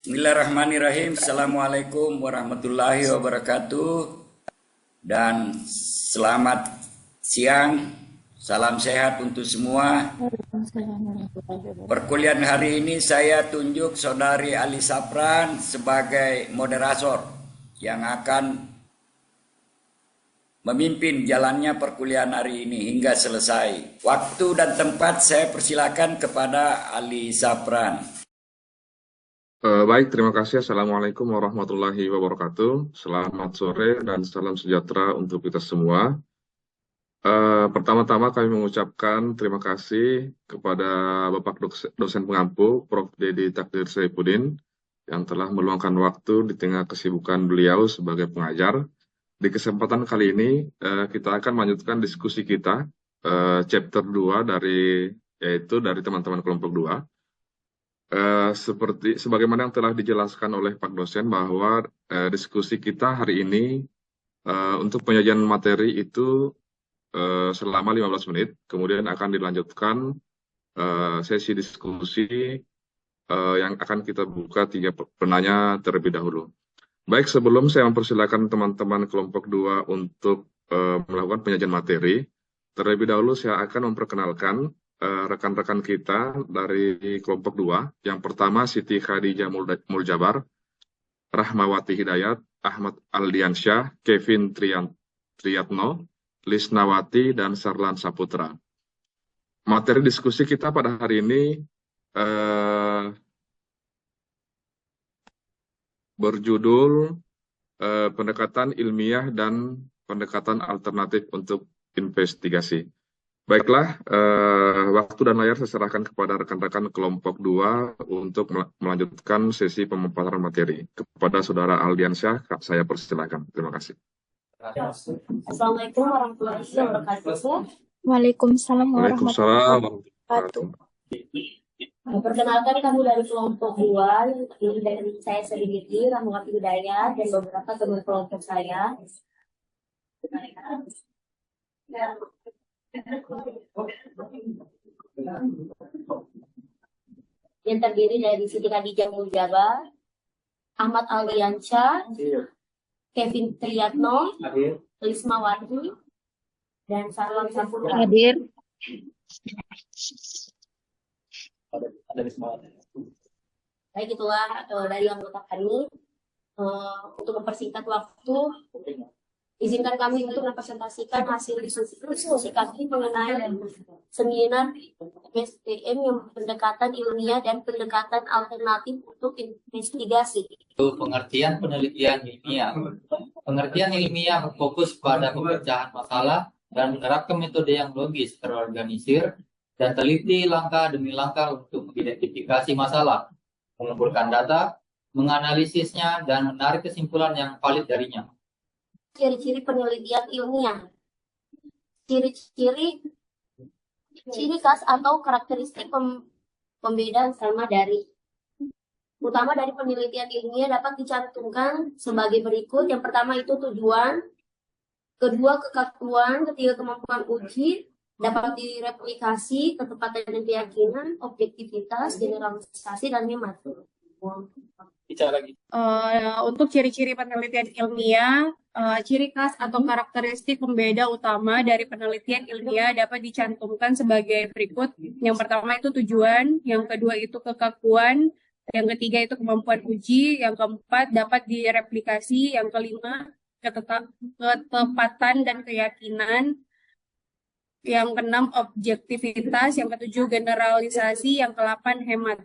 Bismillahirrahmanirrahim. Assalamualaikum warahmatullahi wabarakatuh. Dan selamat siang. Salam sehat untuk semua. Perkuliahan hari ini saya tunjuk Saudari Ali Sapran sebagai moderator yang akan memimpin jalannya perkuliahan hari ini hingga selesai. Waktu dan tempat saya persilakan kepada Ali Sapran. Baik, terima kasih. Assalamualaikum warahmatullahi wabarakatuh. Selamat sore dan salam sejahtera untuk kita semua. Pertama-tama kami mengucapkan terima kasih kepada Bapak dosen pengampu, Prof. Dedi Takdir Saifuddin, yang telah meluangkan waktu di tengah kesibukan beliau sebagai pengajar. Di kesempatan kali ini, kita akan melanjutkan diskusi kita, chapter 2 yaitu dari teman-teman kelompok 2. Sebagaimana yang telah dijelaskan oleh Pak dosen bahwa diskusi kita hari ini untuk penyajian materi itu selama 15 menit, kemudian akan dilanjutkan sesi diskusi yang akan kita buka 3 penanya terlebih dahulu. Baik, sebelum saya mempersilakan teman-teman kelompok 2 untuk melakukan penyajian materi, terlebih dahulu saya akan memperkenalkan rekan-rekan kita dari kelompok 2. Yang pertama Siti Khadijah Muljabar, Rahmawati Hidayat, Ahmad Aldiansyah, Kevin Triyatno, Lisnawati, dan Sarlan Saputra. Materi diskusi kita pada hari ini berjudul pendekatan ilmiah dan pendekatan alternatif untuk investigasi. Baiklah, waktu dan layar saya serahkan kepada rekan-rekan kelompok 2 untuk melanjutkan sesi pemaparan materi. Kepada Saudara Aldiansyah, saya persilakan. Terima kasih. Assalamualaikum warahmatullahi wabarakatuh. Waalaikumsalam warahmatullahi wabarakatuh. Perkenalkan, kami dari kelompok 2, ini dari saya sendiri, Rahmawati Hidayat, dan beberapa teman kelompok saya. Yang terdiri dari Siti Khadijah Muljabar, Ahmad Aldiansyah, Kevin Triyatno, Lismawati, dan Sarlan Saputra. Hadir. Baik, itulah dari anggota kami. Untuk mempersingkat waktu, izinkan kami untuk mempresentasikan hasil diskusi kami mengenai seminar PSDM yang pendekatan ilmiah dan pendekatan alternatif untuk investigasi. Pengertian penelitian ilmiah. Pengertian ilmiah berfokus pada pemecahan masalah dan menerapkan metode yang logis, terorganisir, dan teliti langkah demi langkah untuk mengidentifikasi masalah, mengumpulkan data, menganalisisnya, dan menarik kesimpulan yang valid darinya. Ciri-ciri penelitian ilmiah. Ciri khas atau karakteristik pembeda utama dari penelitian ilmiah dapat dicantumkan sebagai berikut. Yang pertama itu tujuan, kedua kekakuan, ketiga kemampuan uji, dapat direplikasi, ketepatan dan keyakinan, objektivitas, generalisasi, dan hemat. Untuk ciri-ciri penelitian ilmiah, ciri khas atau karakteristik pembeda utama dari penelitian ilmiah dapat dicantumkan sebagai berikut. Yang pertama itu tujuan, yang kedua itu kekakuan, yang ketiga itu kemampuan uji, yang keempat dapat direplikasi, yang kelima ketepatan dan keyakinan, yang keenam objektivitas, yang ketujuh generalisasi, yang ke-8 hemat.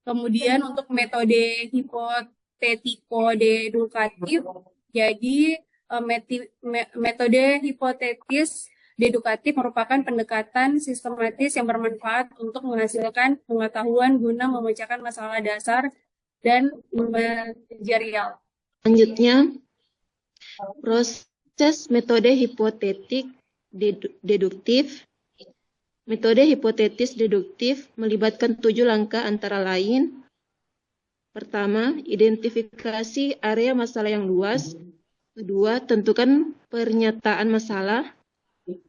Kemudian untuk metode hipotetiko-dedukatif, jadi metode hipotetis dedukatif merupakan pendekatan sistematis yang bermanfaat untuk menghasilkan pengetahuan guna memecahkan masalah dasar dan manajerial. Selanjutnya, proses metode hipotetik deduktif. Metode hipotetis deduktif melibatkan 7 langkah antara lain. Pertama, identifikasi area masalah yang luas. Kedua, tentukan pernyataan masalah.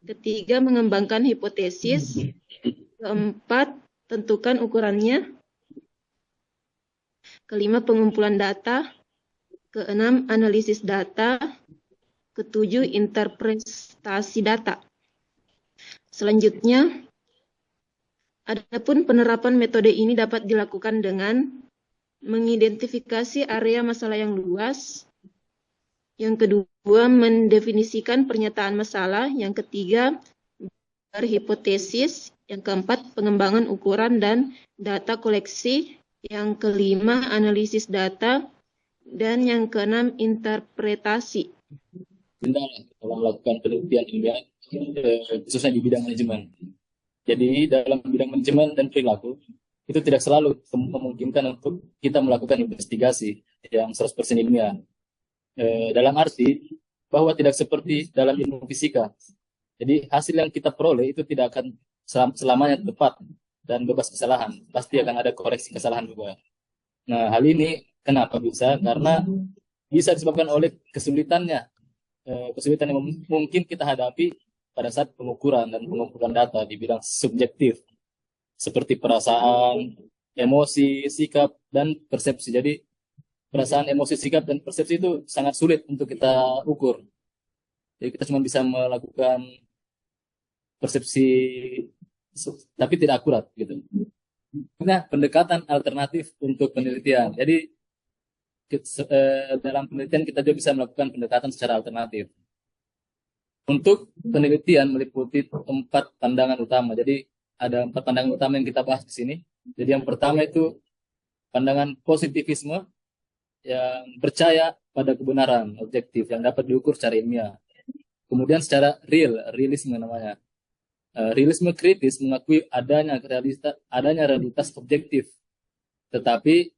Ketiga, mengembangkan hipotesis. Keempat, tentukan ukurannya. kelima pengumpulan data, keenam analisis data, ketujuh interpretasi data. Selanjutnya, adapun penerapan metode ini dapat dilakukan dengan mengidentifikasi area masalah yang luas. Yang kedua, mendefinisikan pernyataan masalah. Yang ketiga, berhipotesis. Yang keempat, pengembangan ukuran dan data koleksi. Yang kelima, analisis data. Dan yang keenam, interpretasi. Benar, dalam melakukan penelitian ilmiah, khususnya di bidang manajemen. Jadi dalam bidang manajemen dan perilaku, itu tidak selalu memungkinkan untuk kita melakukan investigasi yang 100% ilmiah. Dalam arti bahwa tidak seperti dalam ilmu fisika. Jadi hasil yang kita peroleh itu tidak akan selamanya tepat dan bebas kesalahan. Pasti akan ada koreksi kesalahan juga. Nah, hal ini kenapa bisa? Karena bisa disebabkan oleh kesulitannya. Kesulitan yang mungkin kita hadapi pada saat pengukuran dan pengumpulan data di bidang subjektif seperti perasaan, emosi, sikap, dan persepsi. Jadi perasaan, emosi, sikap, dan persepsi itu sangat sulit untuk kita ukur. Jadi kita cuma bisa melakukan persepsi tapi tidak akurat gitu. Nah, pendekatan alternatif untuk penelitian. Jadi dalam penelitian kita juga bisa melakukan pendekatan secara alternatif. Untuk penelitian meliputi 4 pandangan utama. Jadi ada 4 pandangan utama yang kita bahas di sini. Jadi yang pertama itu pandangan positivisme yang percaya pada kebenaran objektif yang dapat diukur secara ilmiah. Kemudian secara realisme namanya. Realisme kritis mengakui adanya realitas objektif, tetapi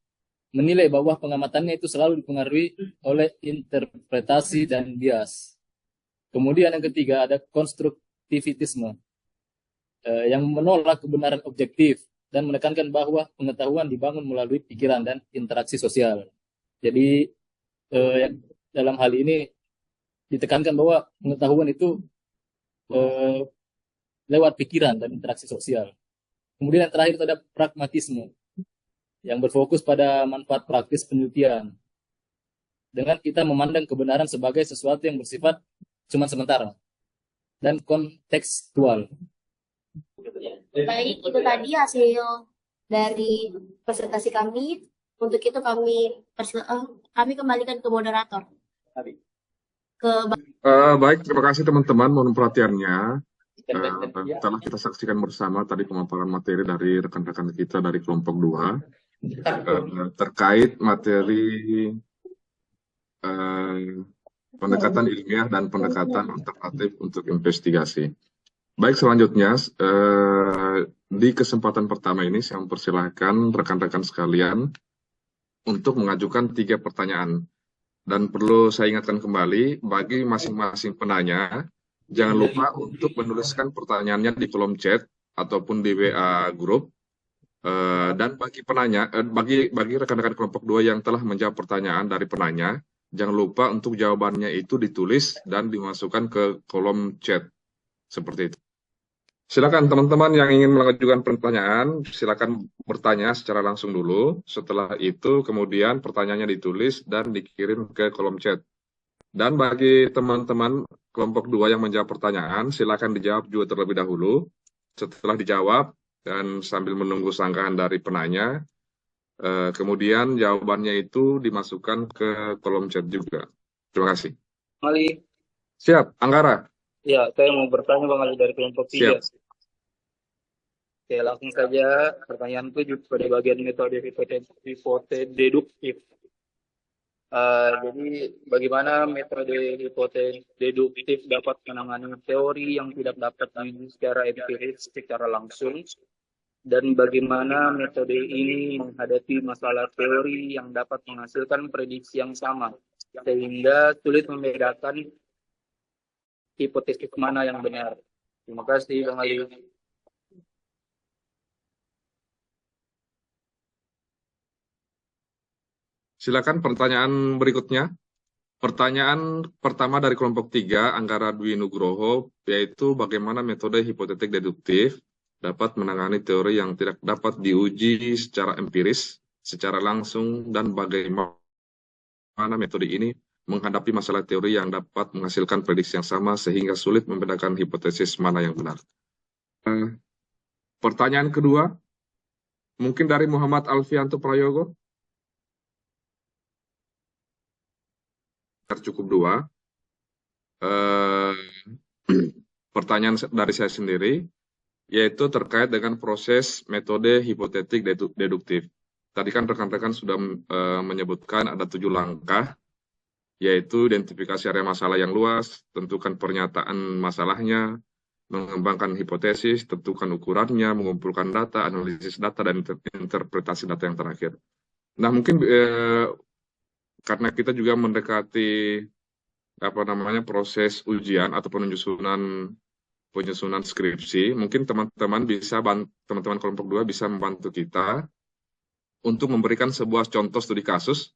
menilai bahwa pengamatannya itu selalu dipengaruhi oleh interpretasi dan bias. Kemudian yang ketiga ada konstruktivitisme yang menolak kebenaran objektif dan menekankan bahwa pengetahuan dibangun melalui pikiran dan interaksi sosial. Jadi dalam hal ini ditekankan bahwa pengetahuan itu lewat pikiran dan interaksi sosial. Kemudian yang terakhir itu ada pragmatisme yang berfokus pada manfaat praktis penelitian. Dengan kita memandang kebenaran sebagai sesuatu yang bersifat cuma sementara dan kontekstual. Baik, itu tadi hasil dari presentasi kami. Untuk itu kami kembalikan ke moderator. Baik, terima kasih teman-teman mohon perhatiannya. Telah kita saksikan bersama tadi pemaparan materi dari rekan-rekan kita dari kelompok 2 terkait materi pendekatan ilmiah dan pendekatan alternatif untuk investigasi. Baik, selanjutnya di kesempatan pertama ini saya mempersilahkan rekan-rekan sekalian untuk mengajukan 3 pertanyaan. Dan perlu saya ingatkan kembali bagi masing-masing penanya, jangan lupa untuk menuliskan pertanyaannya di kolom chat ataupun di WA grup. Dan bagi penanya, bagi rekan-rekan kelompok 2 yang telah menjawab pertanyaan dari penanya, jangan lupa untuk jawabannya itu ditulis dan dimasukkan ke kolom chat. Seperti itu. Silakan teman-teman yang ingin mengajukan pertanyaan, silakan bertanya secara langsung dulu. Setelah itu kemudian pertanyaannya ditulis dan dikirim ke kolom chat. Dan bagi teman-teman kelompok 2 yang menjawab pertanyaan, silakan dijawab juga terlebih dahulu. Setelah dijawab dan sambil menunggu sanggahan dari penanya, kemudian jawabannya itu dimasukkan ke kolom chat juga. Terima kasih. Ali. Siap, Anggara. Ya, saya mau bertanya Bang Ali dari kelompok 3. Oke, langsung saja pertanyaan 7 pada bagian metode hipotesis deduktif. Jadi bagaimana metode hipotesis deduktif dapat menangani teori yang tidak dapat diuji secara empiris secara langsung, dan bagaimana metode ini menghadapi masalah teori yang dapat menghasilkan prediksi yang sama sehingga sulit membedakan hipotesis mana yang benar. Terima kasih Bang Ali. Silakan pertanyaan berikutnya. Pertanyaan pertama dari kelompok 3, Anggara Dwi Nugroho, yaitu bagaimana metode hipotetik deduktif dapat menangani teori yang tidak dapat diuji secara empiris secara langsung dan bagaimana metode ini menghadapi masalah teori yang dapat menghasilkan prediksi yang sama sehingga sulit membedakan hipotesis mana yang benar. Pertanyaan kedua, mungkin dari Muhammad Alfianto Prayogo. Cukup dua. Pertanyaan dari saya sendiri, yaitu terkait dengan proses metode hipotetik deduktif. Tadi kan rekan-rekan sudah menyebutkan ada 7 langkah, yaitu identifikasi area masalah yang luas, tentukan pernyataan masalahnya, mengembangkan hipotesis, tentukan ukurannya, mengumpulkan data, analisis data, dan interpretasi data yang terakhir. Nah, mungkin karena kita juga mendekati proses ujian atau penyusunan skripsi, mungkin teman-teman kelompok 2 bisa membantu kita untuk memberikan sebuah contoh studi kasus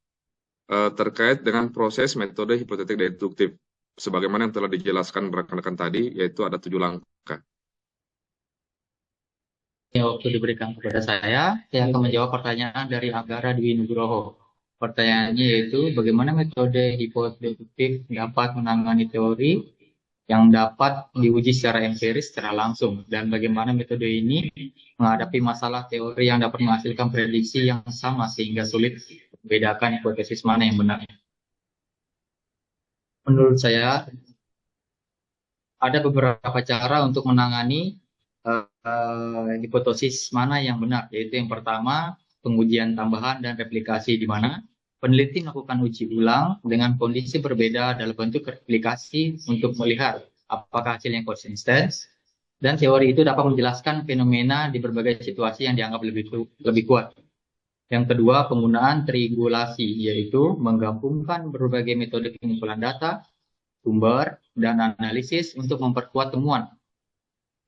terkait dengan proses metode hipotetik deduktif sebagaimana yang telah dijelaskan rekan-rekan tadi, yaitu ada 7 langkah. Waktu diberikan kepada saya akan menjawab pertanyaan dari Anggara Dwi Nugroho. Pertanyaannya yaitu, bagaimana metode hipotetik deduktif dapat menangani teori yang dapat diuji secara empiris secara langsung, dan bagaimana metode ini menghadapi masalah teori yang dapat menghasilkan prediksi yang sama sehingga sulit membedakan hipotesis mana yang benar. Menurut saya, ada beberapa cara untuk menangani hipotesis mana yang benar, yaitu yang pertama, pengujian tambahan dan replikasi, di mana peneliti melakukan uji ulang dengan kondisi berbeda dalam bentuk replikasi untuk melihat apakah hasilnya konsisten, dan teori itu dapat menjelaskan fenomena di berbagai situasi yang dianggap lebih kuat. Yang kedua, penggunaan triangulasi, yaitu menggabungkan berbagai metode pengumpulan data, sumber, dan analisis untuk memperkuat temuan.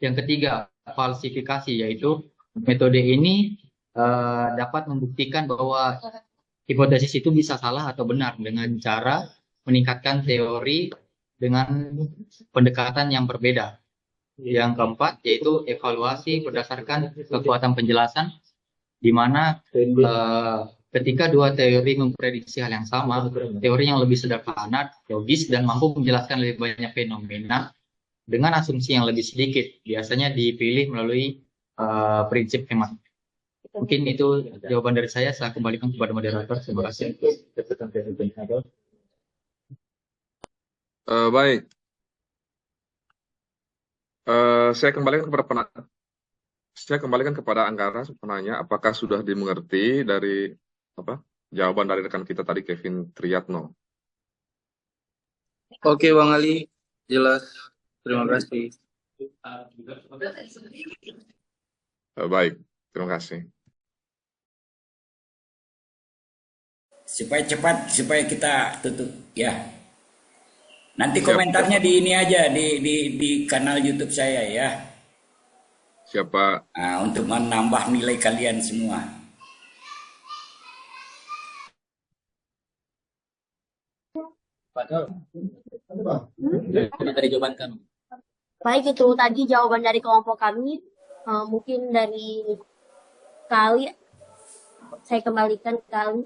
Yang ketiga, falsifikasi, yaitu metode ini dapat membuktikan bahwa hipotesis itu bisa salah atau benar dengan cara meningkatkan teori dengan pendekatan yang berbeda. Yang keempat, yaitu evaluasi berdasarkan kekuatan penjelasan, di mana ketika dua teori memprediksi hal yang sama, teori yang lebih sederhana, logis, dan mampu menjelaskan lebih banyak fenomena dengan asumsi yang lebih sedikit, biasanya dipilih melalui prinsip hemat. Mungkin itu jawaban dari saya kembalikan kepada moderator. Terima kasih. Baik. Saya kembalikan kepada Anggara penanya, apakah sudah dimengerti dari jawaban dari rekan kita tadi, Kevin Triatno. Oke, Bang Ali, jelas. Terima kasih. Baik, terima kasih. Supaya cepat, supaya kita tutup ya. Nanti komentarnya di ini aja, di kanal YouTube saya ya. Siapa? Nah, untuk menambah nilai kalian semua. Dari jawaban kami. Baik, itu tadi jawaban dari kelompok kami. Mungkin dari Kali, saya kembalikan ke Kali.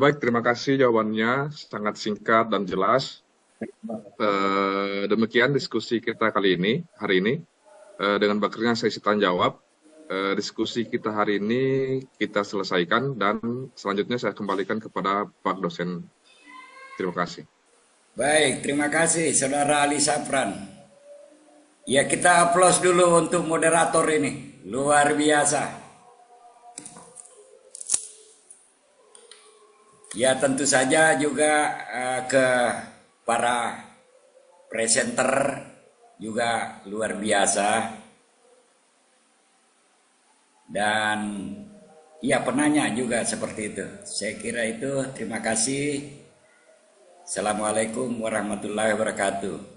Baik, terima kasih jawabannya, sangat singkat dan jelas. Demikian diskusi kita hari ini. Dengan berakhirnya sesi tanya jawab, diskusi kita hari ini kita selesaikan, dan selanjutnya saya kembalikan kepada Pak dosen. Terima kasih. Baik, terima kasih Saudara Ali Safran. Ya, kita aplaus dulu untuk moderator ini, luar biasa. Ya, tentu saja juga ke para presenter juga luar biasa. Dan ya, penanya juga seperti itu. Saya kira itu, terima kasih. Assalamualaikum warahmatullahi wabarakatuh.